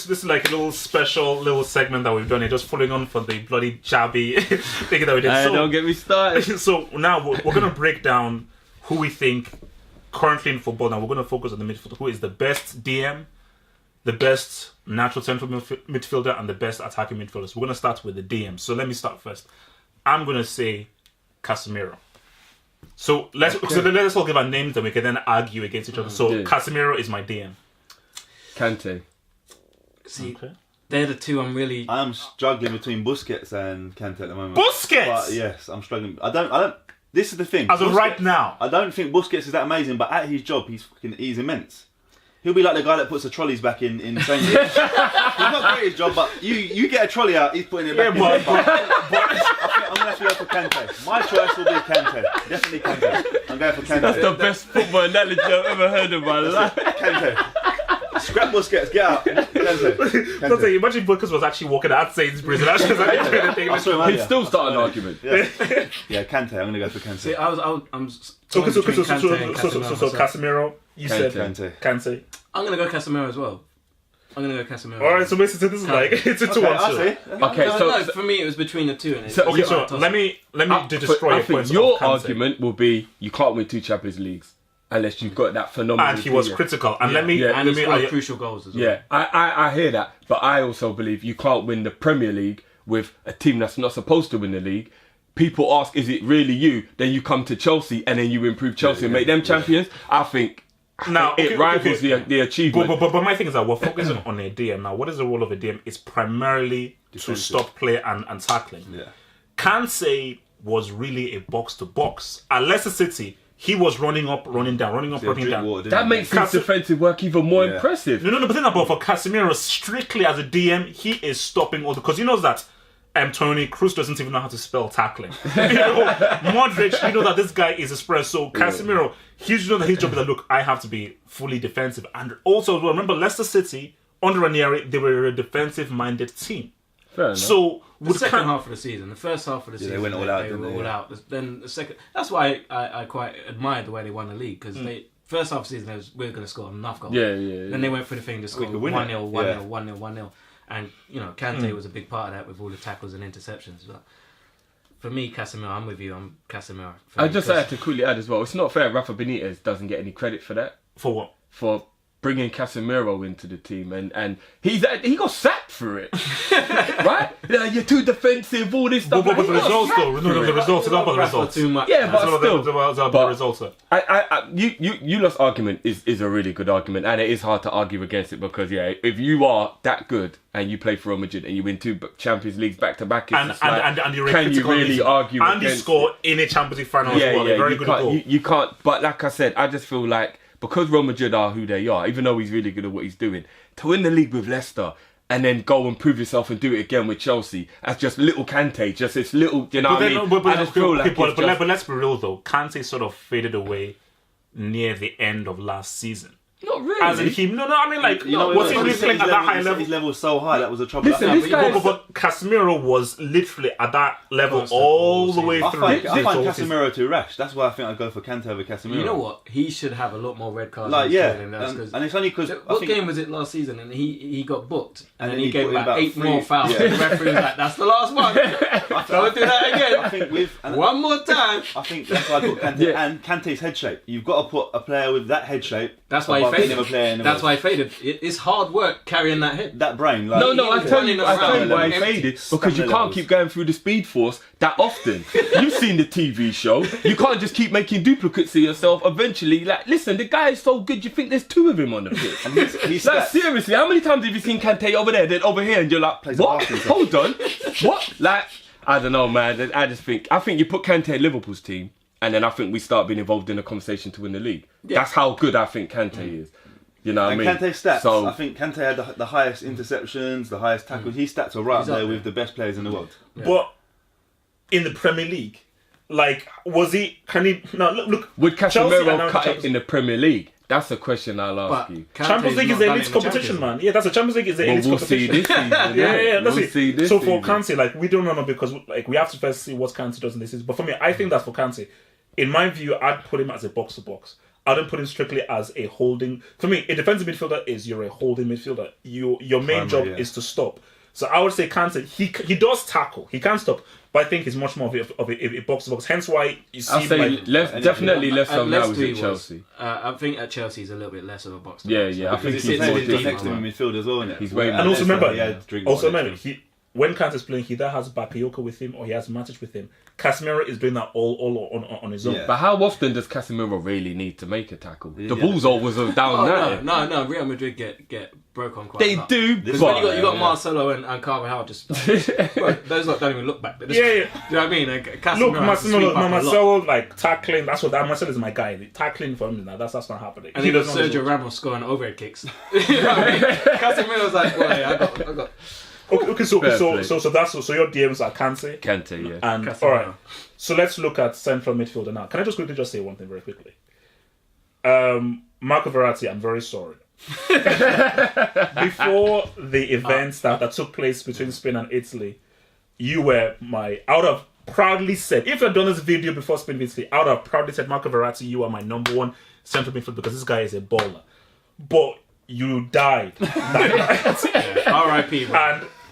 this is like a little special little segment that we've done here, just following on from the bloody jabby thing that we did. Don't get me started. So now we're going to break down who we think currently in football. Now we're going to focus on the midfield. Who is the best DM, the best natural central midfielder, and the best attacking midfielders. We're going to start with the DM. So let me start first. I'm going to say Casemiro. So let's all give our names and we can then argue against each other. So Casemiro is my DM. Kante. See, they're the two I'm struggling between Busquets and Kante at the moment. Busquets! But yes, I'm struggling. I don't. This is the thing. As of right now, I don't think Busquets is that amazing, but at his job, he's immense. He'll be like the guy that puts the trolleys back in St. He's not great at his job, but you get a trolley out, he's putting it back in. But I'm going to have to go for Kante. My choice will be Kante. Definitely Kante. I'm going for Kante. That's the best football analogy I've ever heard in my life. Kante. Scrap Busquets, get out. Kante. Imagine Busquets was actually walking at Sainsbury's and actually He'd still start an argument. Yeah, Kante. I'm going to go for Kante. See, I'm so Casemiro, you said Kante. I'm going to go Casemiro as well. Alright, so basically this is like it's a 2-1. Okay, no, for me it was between the two. And so let me destroy your points. Your argument will be you can't win 2 Champions Leagues unless you've got that phenomenal. And he was critical. And let me crucial goals as well. Yeah, I hear that, but I also believe you can't win the Premier League with a team that's not supposed to win the league. People ask, is it really you? Then you come to Chelsea and then you improve Chelsea and make them champions. I think now it rivals the achievement. But my thing is that we're focusing on a DM now. What is the role of a DM? It's primarily to stop play and tackling. Yeah. Kante was really a box to box. At Leicester City, he was running up, running down, running down. That makes his defensive work even more impressive. No, but think about for Casemiro, strictly as a DM, he is stopping all because he knows that Tony Kroos doesn't even know how to spell tackling. Modric, you know that this guy is a spread. So Casemiro, he knows that his job is that look, I have to be fully defensive. And also, remember Leicester City under Ranieri, they were a defensive-minded team. Fair enough. So the second half of the season, the first half of the season, they went all out. They were all out. Then the second. That's why I quite admired the way they won the league because they first half of the season we were going to score enough goals. Yeah. Then they went for the thing to score 1-0, 1-0, 1-0, 1-0. And, Kante was a big part of that with all the tackles and interceptions. But for me, Casemiro, I'm with you. I'm Casemiro. I just had to quickly add as well, it's not fair Rafa Benitez doesn't get any credit for that. For what? For bringing Casemiro into the team. And he got sacked for it. Right? You're too defensive, all this stuff. But the results though. No, the results. It's not about the results. Too much. Yeah, but still. It's about the results. You lot's argument is a really good argument, and it is hard to argue against it because if you are that good and you play for Real Madrid and you win 2 Champions Leagues back to back, and you're can you really argue? And you score in a Champions League final as well. Very good goal. You can't. But like I said, I just feel like because Real Madrid are who they are, even though he's really good at what he's doing, to win the league with Leicester and then go and prove yourself and do it again with Chelsea as just little Kante, just this little, you know what I mean? But let's be real though, Kante sort of faded away near the end of last season. Not really. As in him, I mean, like, was he really playing at that high level? His level was so high, that was the trouble. Listen, but Casemiro was literally at that level all the way through. I find Casemiro too rash. That's why I think I'd go for Kante over Casemiro. You know what? He should have a lot more red cards. And it's only because... What game was it last season? And he got booked. And then he gave about 8 more fouls. The referee was like, that's the last one. Don't do that again. I think one more time. I think that's why I put Kante. And Kante's head shape. You've got to put a player with that head shape. That's why he faded. That's why he faded. It's hard work carrying that head. That brain. Like, no, I tell you why he faded. Because you can't keep going through the Speed Force that often. You've seen the TV show. You can't just keep making duplicates of yourself. Eventually, like, listen, the guy is so good, you think there's 2 of him on the pitch. And he's like, seriously, how many times have you seen Kante over there, then over here, and you're like, what? Hold on. What? Like, I don't know, man. I think you put Kante in Liverpool's team, and then I think we start being involved in a conversation to win the league. Yeah. That's how good I think Kante is. You know what I mean? Kante's stats, I think Kante had the highest interceptions, the highest tackles. His stats are right there with the best players in the world. Yeah. But in the Premier League, like, look, would Casemiro cut it in the Premier League? That's a question I'll ask you. Champions League is the elite competition, man. Yeah, that's a Champions League is the elite competition. We'll see this season. That's it. So for Kante, like, we don't know because like we have to first see what Kante does in this season. But for me, I think that's for Kante. In my view, I'd put him as a box to box. I don't put him strictly as a holding. For me, a defensive midfielder is you're a holding midfielder. Your main job is to stop. So I would say Kante, he does tackle. He can stop. But I think he's much more of a box-to-box. Hence why you see... I'll say definitely less so now he's at Chelsea. I think at Chelsea he's a little bit less of a box-to-box. Yeah. I think he's more deep. Next to him in midfield as well, isn't it? He's way more. And also remember, when Kante's playing, he either has Bakayoko with him or he has Matic with him. Casemiro is doing that all on his own. Yeah. But how often does Casemiro really need to make a tackle? The ball's always down there. No. Real Madrid get broke on quite They a lot. do. Because when you got Marcelo and Carvajal just... bro, those lot don't even look back. Do you know what I mean? Like, Casemiro Marcelo, like, tackling, that's what... Marcelo is my guy. Tackling for him, that's not happening. And he got Sergio Ramos scoring overhead kicks. You know what I mean? Casemiro's like, boy, I got... Okay, so your DMs are Kante, yeah. And alright, so let's look at central midfielder now. Can I just say one thing very quickly? Marco Verratti, I'm very sorry. Before the events that took place between Spain and Italy, you were I would have proudly said, if I'd done this video before Spain v Italy, I would have proudly said, Marco Verratti, you are my number one central midfielder because this guy is a baller. But you died that night. R.I.P.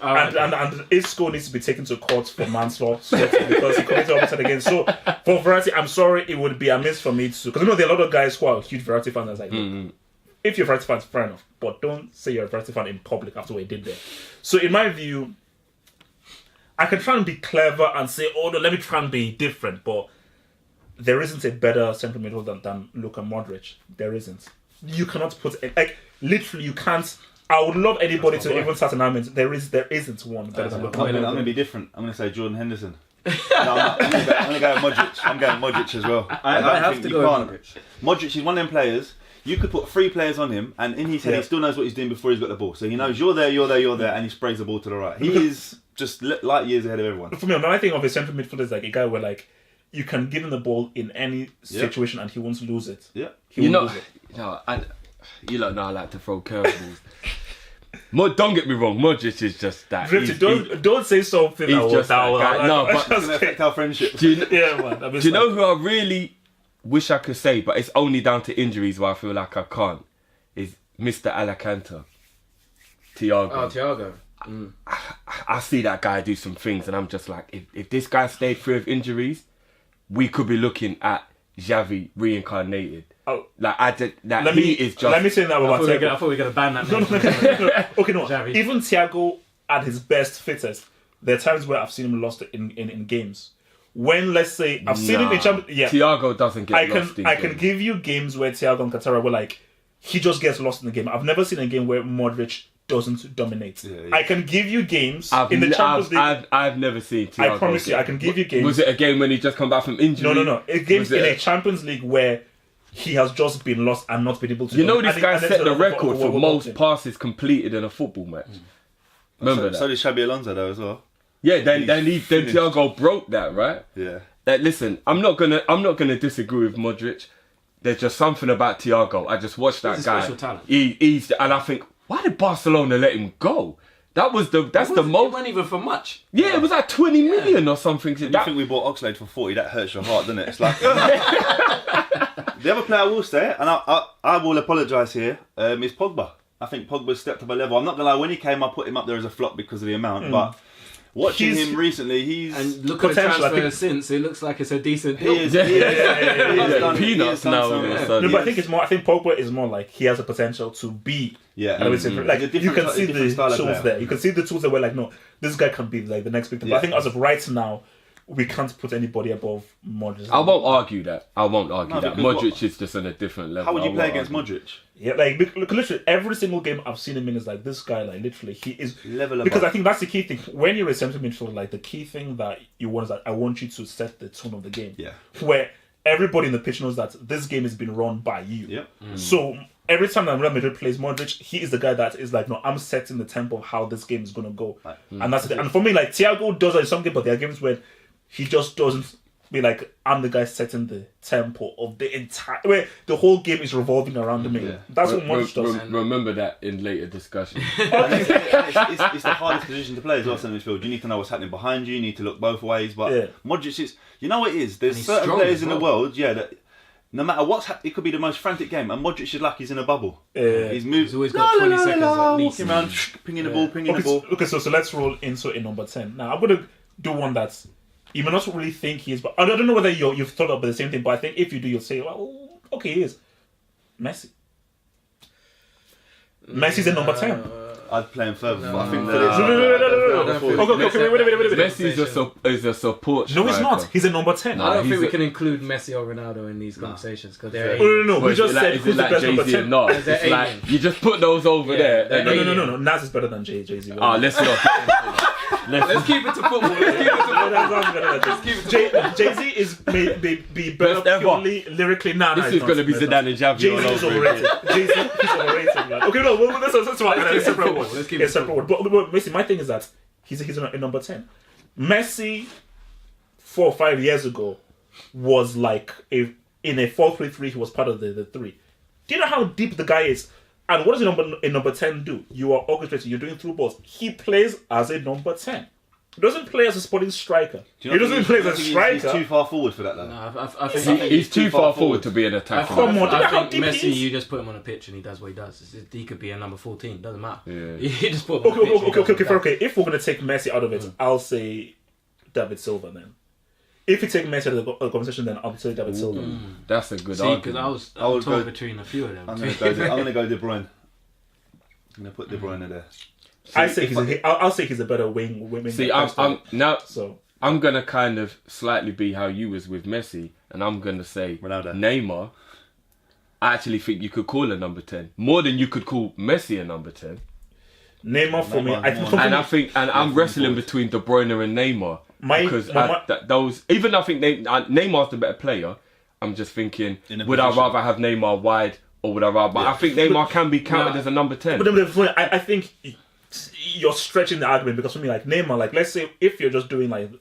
And Isco needs to be taken to court for manslaughter because he committed homicide again. So for Verratti, I'm sorry, it would be amiss for me to, because there are a lot of guys who are huge Verratti fans. I was like, if you're a Verratti fan, fair enough, but don't say you're a Verratti fan in public after what he did there. So in my view, I can try and be clever and say, oh no, let me try and be different, but there isn't a better central midfielder than Luka Modric. There isn't. You cannot put literally you can't. I would love anybody to even start an argument. There isn't one better than Luka. I'm going to be different. I'm going to say Jordan Henderson. No, I'm going to go with Modric. I'm going Modric as well. I have to go with Modric. Modric is one of them players. You could put 3 players on him, and in his head he still knows what he's doing before he's got the ball. So he knows you're there, and he sprays the ball to the right. He is just light years ahead of everyone. For me, when I think of a central midfielder as like a guy where like you can give him the ball in any situation and he won't lose it. Yeah, lose it. You lot know I like to throw curveballs. Don't get me wrong, Modric is just that. Don't say something that will No, but it's going to affect our friendship. Do you know who I really wish I could say, but it's only down to injuries where I feel like I can't, is Mr. Alcantara. Thiago. Oh, Thiago. I see that guy do some things and I'm just like, if this guy stayed free of injuries, we could be looking at Xavi reincarnated. Oh, let me say that about Thiago. I thought we were going to ban that. No. Okay, no. Xavi. Even Thiago at his best, fittest, there are times where I've seen him lost in games. When, let's say, I've seen him in Champions... Yeah. Thiago doesn't get lost in games. I can give you games where Thiago and Alcantara were like, he just gets lost in the game. I've never seen a game where Modric doesn't dominate. Yeah. I can give you games in the Champions League. I've never seen Thiago. I promise you, I can give you games. Was it a game when he just come back from injury? No. Games in a Champions League where he has just been lost and not been able to... this guy set the record for most passes completed in a football match. Remember that? So did Xabi Alonso though as well. Yeah, then Thiago broke that, right? Yeah. Listen, I'm not gonna disagree with Modric. There's just something about Thiago. I just watched that guy. Special talent. And I think, why did Barcelona let him go? That's the most. It wasn't even for much. Yeah, it was like 20 million or something. You think we bought Oxlade for 40? That hurts your heart, doesn't it? It's like the other player I will say, and I will apologise here, is Pogba. I think Pogba stepped up a level. I'm not gonna lie. When he came, I put him up there as a flop because of the amount, but. Watching him recently, and look at the transfer since. It looks like it's a decent deal. He is peanuts now. No, but I think it's more. I think Pogba is more like he has the potential to be. Yeah, like you can see the tools there. You can see the tools that were like, no, this guy can be like the next big thing. But I think as of right now, we can't put anybody above Modric. I won't argue that. Modric is just on a different level. How would you play against Modric? Yeah, like look, literally every single game I've seen him in is like this guy. Like literally, he is level because I think that's the key thing. When you're a central midfielder, like the key thing that you want is that I want you to set the tone of the game. Yeah, where everybody in the pitch knows that this game is being run by you. Yeah. So every time that Real Madrid plays Modric, he is the guy that is like, no, I'm setting the tempo of how this game is gonna go, and that's it. And for me, like Thiago does that in some games, but there are games where he just doesn't be like, I'm the guy setting the tempo of the entire... where the whole game is revolving around me. Yeah. That's what Modric does. Remember that in later discussion. It's the hardest position to play as well, centre midfield. You need to know what's happening behind you. You need to look both ways. But Modric is... You know what it is? There's certain players in the world, that No matter it could be the most frantic game, and Modric is like he's in a bubble. He's moved. He's always got 20 seconds at least. Walking around, pinging the ball, Okay, so let's roll into in number 10. Now, I'm going to do one that's... You may not really think he is, but I don't know whether you've thought about the same thing, but I think if you do, you'll say, well, okay, he is. Messi. Messi's in number 10. I'd play him further. But I think No. Okay, wait. Messi is a support. No, he's striker. not. He's a number 10. I don't think we can include Messi or Ronaldo in these conversations because they're No. We just said who's the best number 10. No, it's like you just put those over there. No. Nas is better than Jay-Z. Let's not. Let's keep it to football. Jay-Z is be better purely lyrically. This is going to be Zidane and Xavi. Jay-Z is overrated. Jay-Z is overrated. Man. Okay, no, that's right. It's a separate one. It's separate one. But Messi, my thing is that he's in number 10. Messi, 4 or 5 years ago, was like in a 4-3-3. He was part of the three. Do you know how deep the guy is? And what does a number 10 do? You are orchestrating, you're doing through balls. He plays as a number 10. He doesn't play as a sporting striker. He doesn't play as a striker. He's too far forward for that, though. No, I think He's too far forward to be an attacker. I think Messi, you just put him on a pitch and he does what he does. He could be a number 14, doesn't matter. Yeah. You just put him on a pitch. Okay. If we're going to take Messi out of it, I'll say David Silva then. If you take Messi out of the conversation, then I'll say David Silva. That's a good argument. Because I was torn between a few of them. I'm going to go De Bruyne. I'm going to put De Bruyne there. I'll say he's a better wing. See, I'm gonna kind of slightly be how you was with Messi, and I'm gonna say Ronaldo. Neymar. I actually think you could call a number 10 more than you could call Messi a number 10. Neymar for me, I'm wrestling between De Bruyne and Neymar those. Even I think Neymar's the better player. I'm just thinking, would I rather have Neymar wide or would I rather? But I think Neymar can be counted as a number 10. But I think you're stretching the argument because for me, like Neymar, like let's say if you're just doing like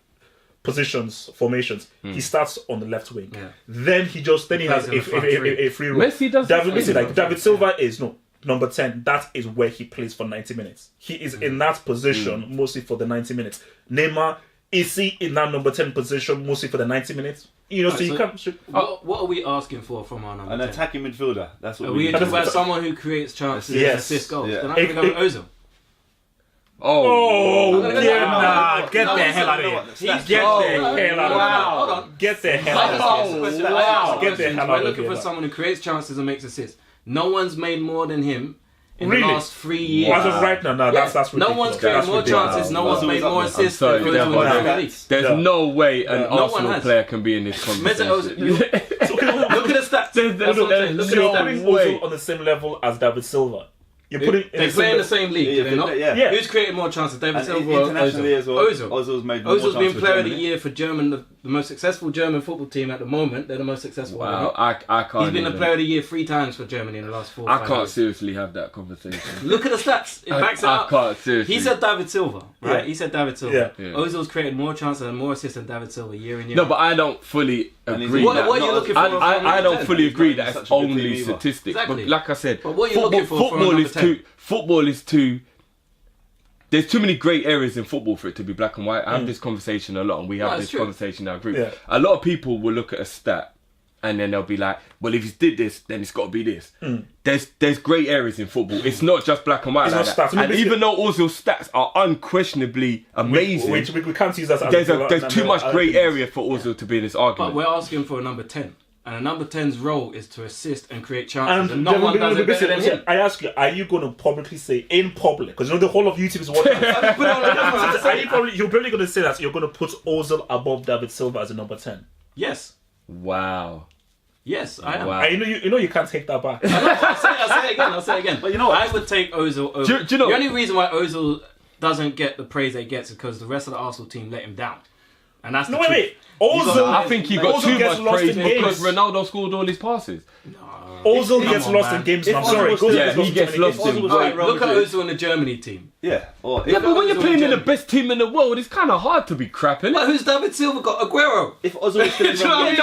positions, formations, he starts on the left wing. Yeah. Then he has a free role. Messi does. David Silva is number 10. That is where he plays for 90 minutes. He is in that position mostly for the 90 minutes. Neymar, is he in that number 10 position mostly for the 90 minutes? You can't. What are we asking for from our number 10? An attacking midfielder. That's what we talking about. Someone who creates chances and assists goals. Then I'm going to go with Ozil. Get the hell out of here. Get the hell out of here. Get the hell out of here. We're looking for someone who creates chances and makes assists. No one's made more than him in the last 3 years. As of right now, that's ridiculous. No one's created more chances, no one's made more assists than Ozil. There's no way an Arsenal player can be in this conversation. Look at the stats. You're putting Ozil on the same level as David Silva. They play in the same league, do they not? Yeah. Who's created more chances, David Silva or internationally as well? Ozil. Ozil's been player of the year for German, the most successful German football team at the moment. They're the most successful. Wow, I can't. He's been the player of the year 3 times for Germany in the last 4 I can't seriously have that conversation. Look at the stats. It backs it up. I can't seriously. He said David Silva, right? Yeah. He said David Silva. Yeah. Ozil's created more chances and more assists than David Silva year in year. No, but I don't fully agree. What are you looking for? I don't fully agree that it's only statistics. Exactly. But like I said, but what are you looking for football is too. Football is too. There's too many grey areas in football for it to be black and white. I have this conversation a lot, and we have this conversation in our group. Yeah. A lot of people will look at a stat, and then they'll be like, "Well, if he did this, then it's got to be this." There's grey areas in football. It's not just black and white like that. And even though Ozil's stats are unquestionably amazing, we can't use that. There's too much grey area for Ozil to be in this argument. But we're asking for a number 10. And a number 10's role is to assist and create chances. And no one does it better than him. I ask you, are you going to publicly say in public? Because the whole of YouTube is watching. You're probably going to say that you're going to put Ozil above David Silva as a number 10. Yes. Wow. Yes, I am. Wow. You can't take that back. I'll say it again. But you know what? I would take Ozil over. Do you know? The only reason why Ozil doesn't get the praise that he gets is because the rest of the Arsenal team let him down. And that's the truth. Wait. Ozil, I think he got too much praise because Ronaldo scored all his passes. Ozil gets lost in games. I'm sorry. He gets lost in. Look at Ozil in the Germany team. Yeah. But when you're playing in the best team in the world, it's kind of hard to be crap, isn't it? But who's David Silva got? Aguero. If Ozil was still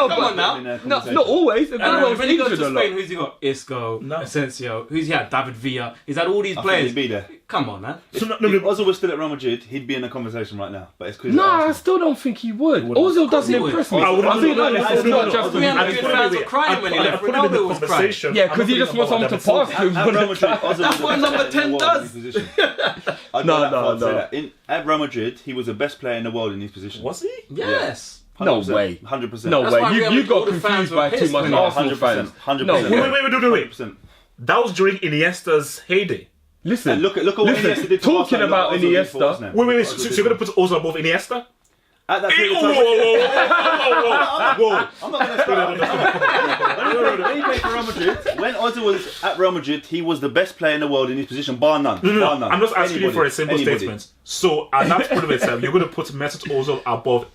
come on now. Not always. Aguero's when he goes to Spain, who's he got? Isco, Asensio. Who's he had? David Villa. He's had all these players. He'd be there. Come on, man. If Ozil was still at Real Madrid, he'd be in the conversation right now. But it's I still don't think he would. Ozil doesn't wasn't impressed with. I'm being honest. It's not just 300 fans were crying when he left. Ronaldo was crying. Yeah, because he just wants someone to pass to him. That's what number 10 does. No. At Real Madrid, he was the best player in the world in his position. Was he? Yes. No way. 100%. No That's why way. Real You Madrid, got all the fans confused were by too pissed much when Arsenal fans. 100%. No, Wait. 100%. That was during Iniesta's heyday. And look at what Iniesta did to talking Barcelona, about look what Ozil did for Iniesta. Arsenal. Wait. So you're going to put Ozil above Iniesta? At that period of Whoa. I'm not going to start. When he played for Real Madrid, when Ozil was at Real Madrid, he was the best player in the world in his position, bar none. No. I'm just asking you for a simple statement. So at that point of itself, you're going to put Mesut Ozil above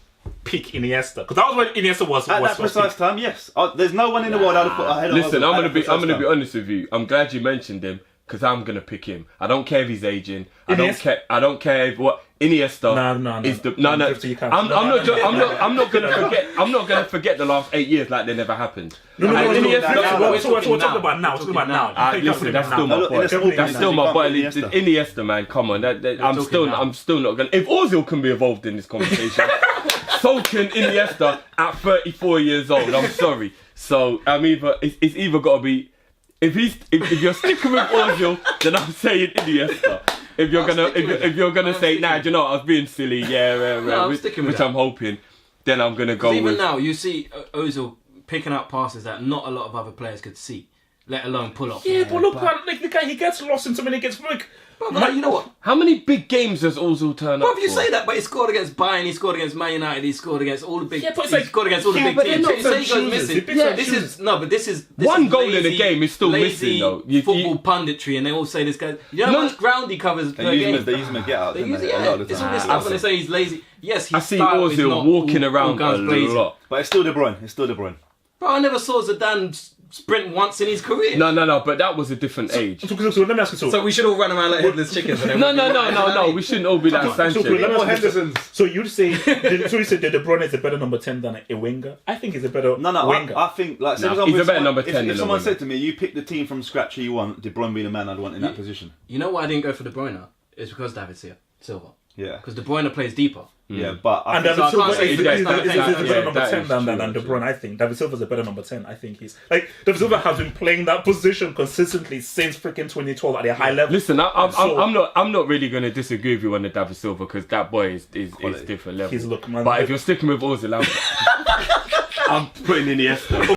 peak Iniesta, because that was when Iniesta was at that precise time. Yes, there's no one in the world I'd have put ahead of Ozil. Listen, I'm gonna be honest with you. I'm glad you mentioned him because I'm gonna pick him. I don't care if he's aging. I don't care if what Iniesta is the no. I'm not gonna forget the last 8 years like they never happened. No. So we're talking about now. Listen, that's still my boy. That's still my boy. Iniesta, man, come on. I'm still not gonna. If Ozil can be involved in this conversation, so can Iniesta at 34 years old. I'm sorry. So it's either got to be. If you're sticking with Ozil, then I'm saying Iniesta. If you're gonna say, nah, do you know what, I was being silly, which I'm hoping, then I'm gonna go with. Even now, you see Ozil picking up passes that not a lot of other players could see, let alone pull off. Yeah, but look, the guy, he gets lost in so many games. But you know what? How many big games does Ozil turn up? Well, if you say that, but he scored against Bayern, he scored against Man United, he scored against all the big. Yeah, but he scored against all the big teams. Not You say he goes missing. This is one is goal lazy, in a game is still missing though. Football punditry, and they all say this guy. You know how much ground he covers per game. They use him as get out. They use it. It's all this stuff, and they say he's lazy. Yes, I see Ozil walking around a lot, but it's still De Bruyne. Bro, I never saw Zidane sprint once in his career. No, but that was a different age. So let me ask you. So we should all run around like headless chickens. No, we shouldn't all be that Sanchez. So you say that De Bruyne is a better number 10 than a winger? I think he's a better winger. I think he's a better number 10 if someone said to me, you pick the team from scratch who you want, De Bruyne be the man I'd want in that position. You know why I didn't go for De Bruyne? It's because David Silva. Yeah. Because De Bruyne plays deeper. Yeah, but David Silva is a better number 10 than De Bruyne. I think David Silva is a better number 10. I think he's David Silva has been playing that position consistently since freaking 2012 at a high level. Listen, I'm not really going to disagree with you on the David Silva because that boy is different level. But if you're sticking with Ozil, I'm putting Iniesta.